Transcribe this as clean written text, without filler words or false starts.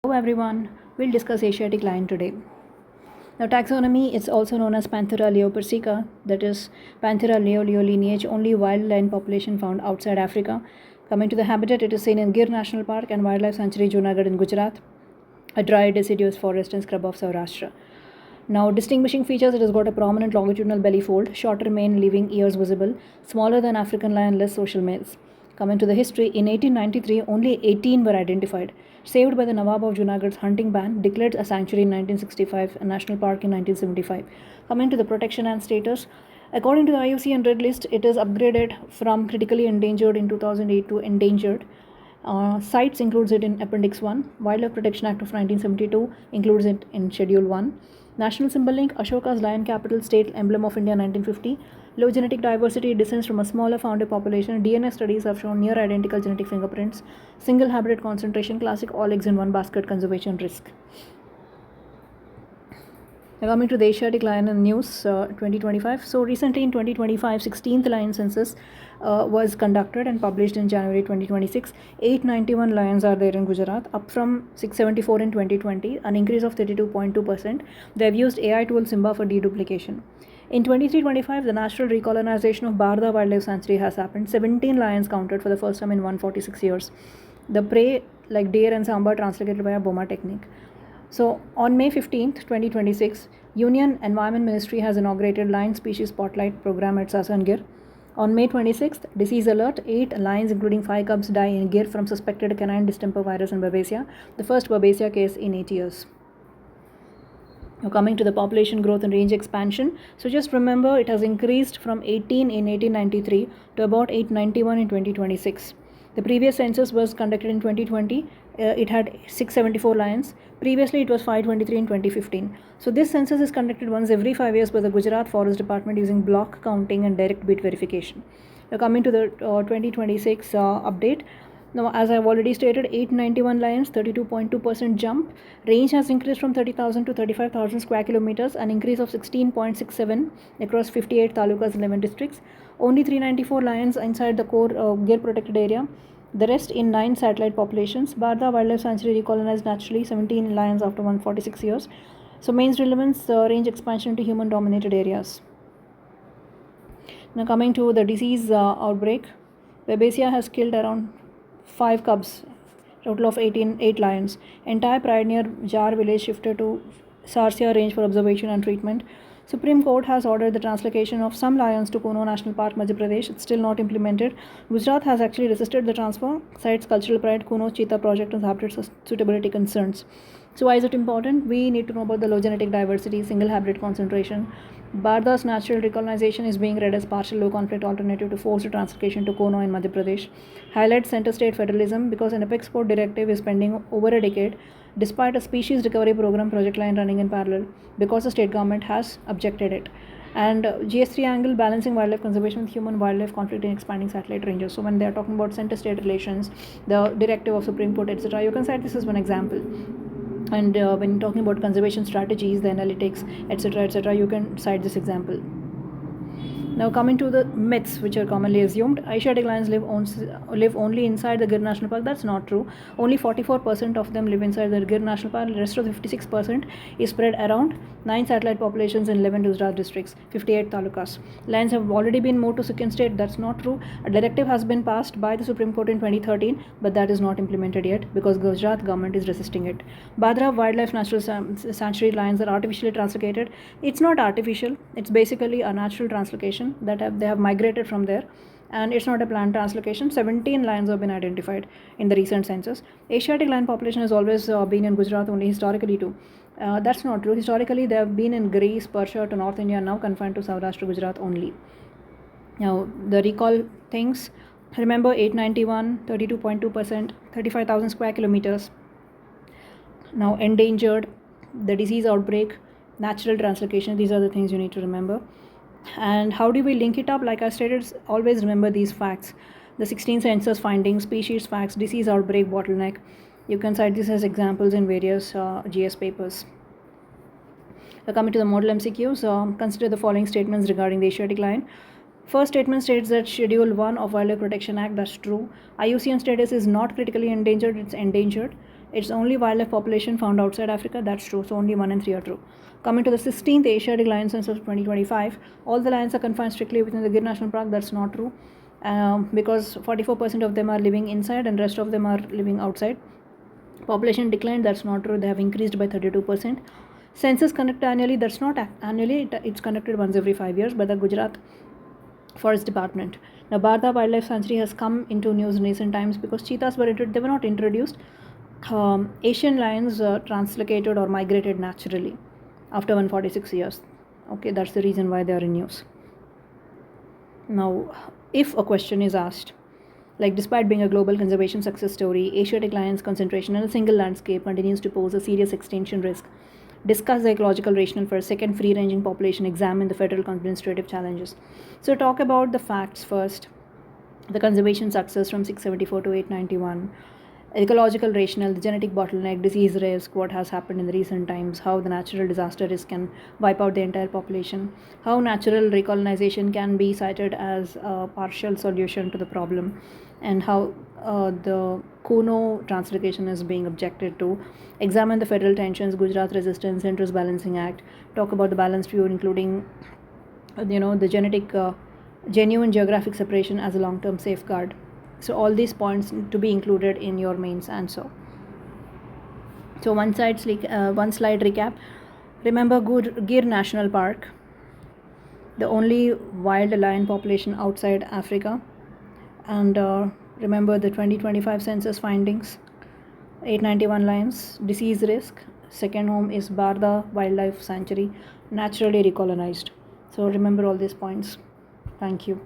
Hello everyone, we'll discuss Asiatic lion today. Now taxonomy is also known as Panthera leopersica, that is Panthera leo lineage, only wild lion population found outside Africa. Coming to the habitat, it is seen in Gir National Park and Wildlife Sanctuary Junagadh in Gujarat, a dry deciduous forest and scrub of Saurashtra. Now, distinguishing features, it has got a prominent longitudinal belly fold, shorter mane leaving ears visible, smaller than African lion, less social males. Coming to the history, in 1893, only 18 were identified. Saved by the Nawab of Junagadh's hunting ban, declared a sanctuary in 1965, a national park in 1975. Coming to the protection and status, according to the IUCN Red List, it is upgraded from critically endangered in 2008 to endangered. CITES includes it in Appendix 1. Wildlife Protection Act of 1972 includes it in Schedule 1. National symbol link, Ashoka's lion capital state emblem of India 1950. Low genetic diversity descends from a smaller founder population. DNA studies have shown near identical genetic fingerprints. Single habitat concentration, classic all eggs in one basket conservation risk. Now coming to the Asiatic Lion in News 2025. So recently in 2025, 16th Lion Census was conducted and published in January 2026. 891 lions are there in Gujarat, up from 674 in 2020, an increase of 32.2%. They have used AI tool Simba for deduplication. In 23-25, the natural recolonization of Barda Wildlife Sanctuary has happened. 17 lions counted for the first time in 146 years. The prey, like deer and samba, translated by a Boma technique. So, on May 15th, 2026, Union Environment Ministry has inaugurated Lion Species Spotlight program at Sasangir. On May 26th, disease alert, 8 lions including 5 cubs die in Gir from suspected canine distemper virus and Babesia, the first Babesia case in 8 years. Now coming to the population growth and range expansion, so just remember it has increased from 18 in 1893 to about 891 in 2026. The previous census was conducted in 2020. It had 674 lions. Previously, it was 523 in 2015. So this census is conducted once every 5 years by the Gujarat Forest Department using block counting and direct beat verification. Now coming to the 2026 update. Now, as I have already stated, 891 lions, 32.2% jump. Range has increased from 30,000 to 35,000 square kilometers, an increase of 16.67 across 58 talukas, 11 districts. Only 394 lions inside the core Gir protected area. The rest in 9 satellite populations. Barda Wildlife Sanctuary recolonized naturally, 17 lions after 146 years. So, main relevance, range expansion to human dominated areas. Now, coming to the disease outbreak, Babesia has killed around 5 cubs, total of 8 lions. Entire pride near Jar village shifted to Sarsia range for observation and treatment. Supreme Court has ordered the translocation of some lions to Kuno National Park, Madhya Pradesh. It's still not implemented. Gujarat has actually resisted the transfer, cites cultural pride, Kuno Cheetah project and habitat suitability concerns. So why is it important? We need to know about the low genetic diversity, single habitat concentration. Barda's natural recolonization is being read as partial low conflict alternative to forced translocation to Kuno in Madhya Pradesh. Highlights center state federalism because an apex port directive is pending over a decade despite a species recovery program project line running in parallel because the state government has objected it. And GS3 angle, balancing wildlife conservation with human wildlife conflict in expanding satellite ranges. So when they are talking about center state relations, the directive of Supreme Court, etc., you can cite this as one example. And when talking about conservation strategies, the analytics, etc., you can cite this example. Now coming to the myths which are commonly assumed, Asiatic lions live only inside the Gir National Park. That's not true. Only 44% of them live inside the Gir National Park. The rest of the 56% is spread around 9 satellite populations in 11 Gujarat districts, 58 talukas. Lions have already been moved to Sikkim state. That's not true. A directive has been passed by the Supreme Court in 2013, but that is not implemented yet because Gujarat government is resisting it. Badra Wildlife Natural Sanctuary lions are artificially translocated. It's not artificial. It's basically a natural translocation that they have migrated from there, and it's not a planned translocation. 17 lions have been identified in the recent census. Asiatic lion population has always been in Gujarat only historically too. That's not true. Historically, they have been in Greece, Persia to North India, now confined to Saurashtra, Gujarat only. Now, the recall things, remember 891, 32.2%, 35,000 square kilometers. Now, endangered, the disease outbreak, natural translocation, these are the things you need to remember. And how do we link it up? Like I stated, always remember these facts. The 16 census findings, species facts, disease outbreak, bottleneck. You can cite this as examples in various GS papers. Coming to the model MCQs, consider the following statements regarding the Asiatic lion. First statement states that Schedule 1 of Wildlife Protection Act, that's true. IUCN status is not critically endangered, it's endangered. It's only wildlife population found outside Africa. That's true. So only 1 and 3 are true. Coming to the 16th Asiatic Lion Census of 2025, all the lions are confined strictly within the Gir National Park. That's not true, because 44% of them are living inside and rest of them are living outside. Population declined. That's not true. They have increased by 32%. Census conducted annually. That's not annually. It's conducted once every 5 years by the Gujarat Forest Department. Now, Bardha Wildlife Sanctuary has come into news in recent times because cheetahs were not introduced. Asian lions translocated or migrated naturally after 146 years. Okay, that's the reason why they are in news. Now, if a question is asked, like despite being a global conservation success story, Asiatic lions concentration in a single landscape continues to pose a serious extinction risk. Discuss the ecological rationale for a second free-ranging population, examine the federal administrative challenges. So talk about the facts first. The conservation success from 674 to 891. Ecological rationale, the genetic bottleneck, disease risk, what has happened in the recent times, how the natural disaster risk can wipe out the entire population, how natural recolonization can be cited as a partial solution to the problem, and how the Kuno translocation is being objected to. Examine the federal tensions, Gujarat resistance, interest balancing act. Talk about the balanced view, including the genuine geographic separation as a long-term safeguard. So all these points to be included in your mains answer. So one slide recap. Remember Gir National Park, the only wild lion population outside Africa, and remember the 2025 census findings. 891 lions, disease risk. Second home is Bardha Wildlife Sanctuary, naturally recolonized. So remember all these points. Thank you.